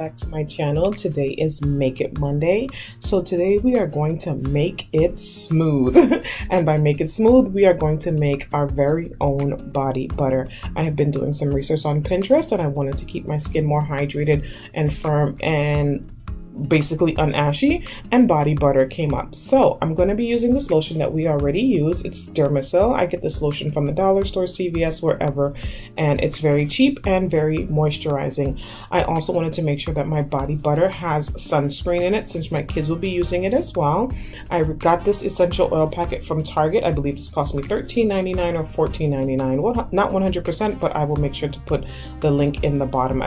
back to my channel. Today is Make It Monday. So today we are going to make it smooth. And by make it smooth, we are going to make our very own body butter. I have been doing some research on Pinterest and I wanted to keep my skin more hydrated and firm and basically unashy, and body butter came up. So I'm going to be using this lotion that we already use. It's Dermasil. I get this lotion from the dollar store, CVS, wherever, and it's very cheap and very moisturizing. I also wanted to make sure that my body butter has sunscreen in it since my kids will be using it as well. I got this essential oil packet from Target. I believe this cost me $13.99 or $14.99. Well, not 100%, but I will make sure to put the link in the bottom,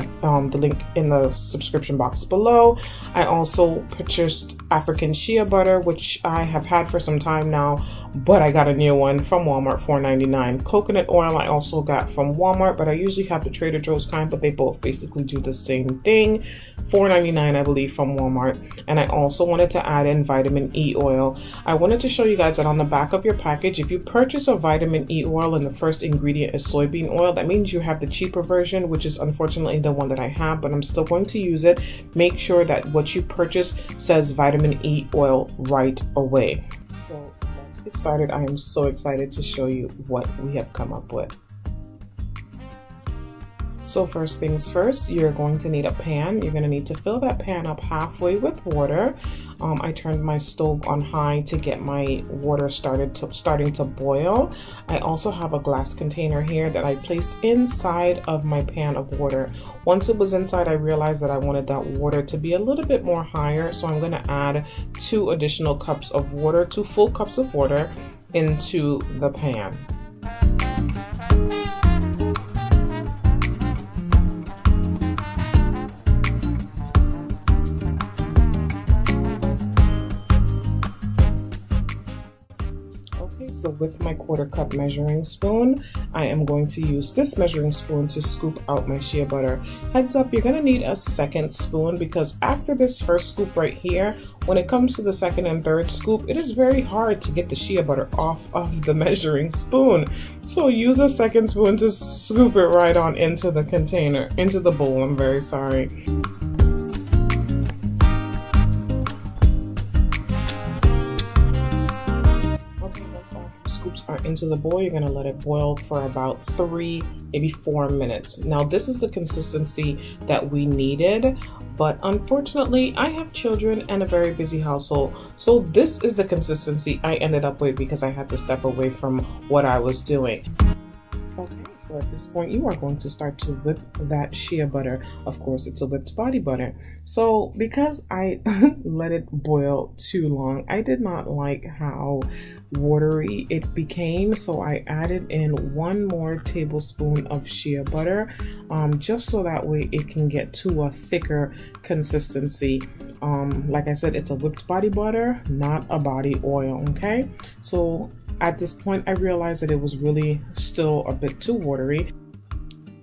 the link in the subscription box below. I also purchased African shea butter, which I have had for some time now, but I got a new one from Walmart, $4.99. Coconut oil I also got from Walmart, but I usually have the Trader Joe's kind, but they both basically do the same thing. $4.99 I believe from Walmart. And I also wanted to add in vitamin E oil. I wanted to show you guys that on the back of your package, if you purchase a vitamin E oil and the first ingredient is soybean oil, that means you have the cheaper version, which is unfortunately the one that I have, but I'm still going to use it. Make sure that what you purchase says vitamin E oil right away. So let's get started. I am so excited to show you what we have come up with. So first things first, you're going to need a pan. You're going to need to fill that pan up halfway with water. I turned my stove on high to get my water starting to boil. I also have a glass container here that I placed inside of my pan of water. Once it was inside, I realized that I wanted that water to be a little bit more higher, so I'm going to add 2 additional cups of water, 2 full cups of water into the pan. So with my 1/4 cup measuring spoon, I am going to use this measuring spoon to scoop out my shea butter. Heads up, you're going to need a second spoon because after this first scoop right here, when it comes to the second and third scoop, it is very hard to get the shea butter off of the measuring spoon. So use a second spoon to scoop it right on into the container, into the bowl, I'm very sorry. Scoops are into the bowl, you're going to let it boil for about 3, maybe 4 minutes. Now this is the consistency that we needed, but unfortunately I have children and a very busy household, so this is the consistency I ended up with because I had to step away from what I was doing. Okay, so at this point you are going to start to whip that shea butter. Of course it's a whipped body butter. So because I let it boil too long, I did not like how watery it became, so I added in 1 more tablespoon of shea butter, just so that way it can get to a thicker consistency. Like I said, it's a whipped body butter, not a body oil. Okay, so at this point I realized that it was really still a bit too watery.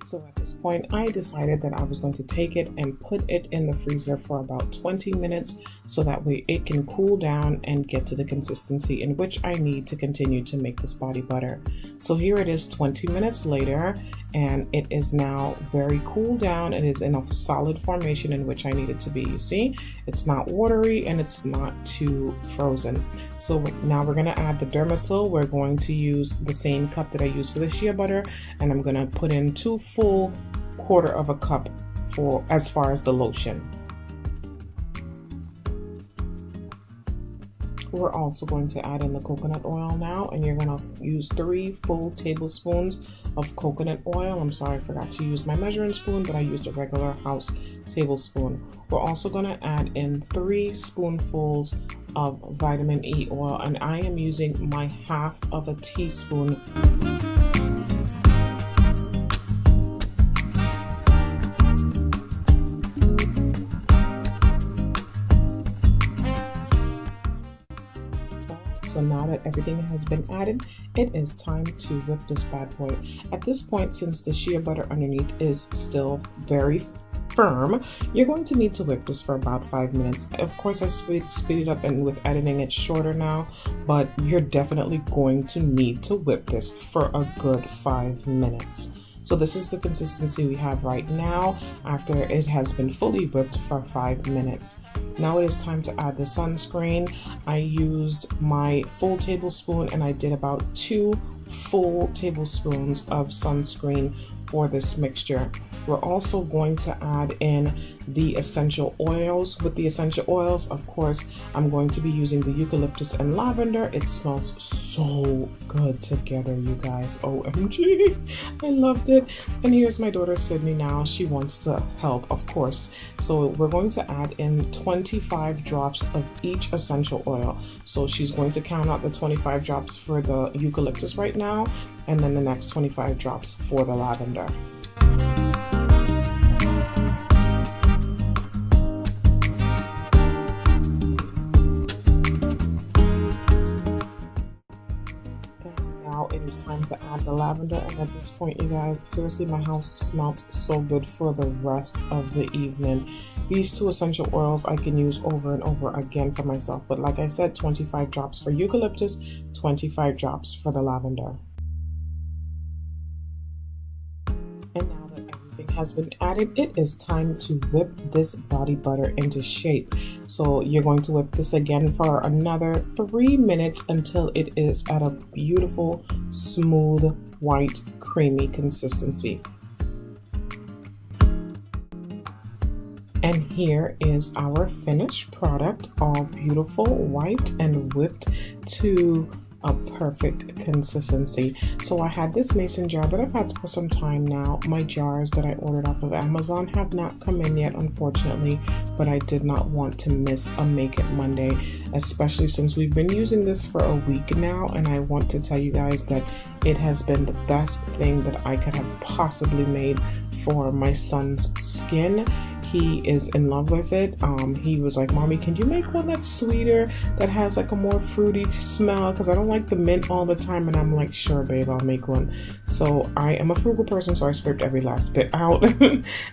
So at this point, I decided that I was going to take it and put it in the freezer for about 20 minutes so that way it can cool down and get to the consistency in which I need to continue to make this body butter. So here it is 20 minutes later, and it is now very cool down. It is in a solid formation in which I need it to be. You see, it's not watery and it's not too frozen. So now we're going to add the Dermasil. We're going to use the same cup that I used for the shea butter, and I'm going to put in 2 full 1/4 cup for as far as the lotion. We're also going to add in the coconut oil now, and you're going to use 3 full tablespoons of coconut oil. I'm sorry, I forgot to use my measuring spoon, but I used a regular house tablespoon. We're also going to add in 3 spoonfuls of vitamin E oil, and I am using my 1/2 teaspoon. So now that everything has been added, it is time to whip this bad boy. At this point, since the shea butter underneath is still very firm, you're going to need to whip this for about 5 minutes. Of course, I speed it up, and with editing it's shorter now, but you're definitely going to need to whip this for a good 5 minutes. So this is the consistency we have right now after it has been fully whipped for 5 minutes. Now it is time to add the sunscreen. I used my full tablespoon and I did about 2 full tablespoons of sunscreen for this mixture. We're also going to add in the essential oils. With the essential oils, of course, I'm going to be using the eucalyptus and lavender. It smells so good together, you guys. OMG, I loved it. And here's my daughter Sydnie now. She wants to help, of course. So we're going to add in 25 drops of each essential oil. So she's going to count out the 25 drops for the eucalyptus right now, and then the next 25 drops for the lavender. It is time to add the lavender, and at this point, you guys, seriously, my house smelled so good for the rest of the evening. These 2 essential oils I can use over and over again for myself, but like I said, 25 drops for eucalyptus, 25 drops for the lavender. And now that everything has been added, it is time to whip this body butter into shape. So you're going to whip this again for another 3 minutes until it is at a beautiful, smooth, white, creamy consistency. And here is our finished product, all beautiful, white, and whipped to a perfect consistency. So I had this mason jar that I've had for some time now. My jars that I ordered off of Amazon have not come in yet, unfortunately, but I did not want to miss a Make It Monday, especially since we've been using this for a week now, and I want to tell you guys that it has been the best thing that I could have possibly made for my son's skin. He is in love with it. He was like, "Mommy, can you make one that's sweeter, that has like a more fruity smell? Because I don't like the mint all the time." And I'm like, "Sure, babe, I'll make one." So I am a frugal person, so I scraped every last bit out.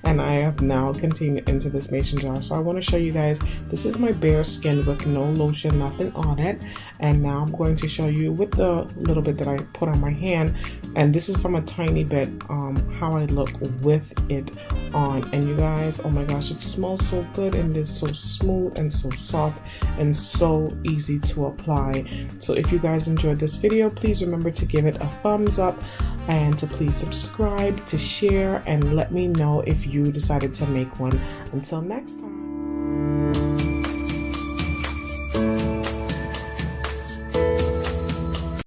And I have now continued into this mason jar. So I want to show you guys, this is my bare skin with no lotion, nothing on it. And now I'm going to show you with the little bit that I put on my hand. And this is from a tiny bit, how I look with it on. And you guys, oh my gosh, it smells so good, and it's so smooth and so soft and so easy to apply. So if you guys enjoyed this video, please remember to give it a thumbs up and to please subscribe, to share, and let me know if you decided to make one. Until next time.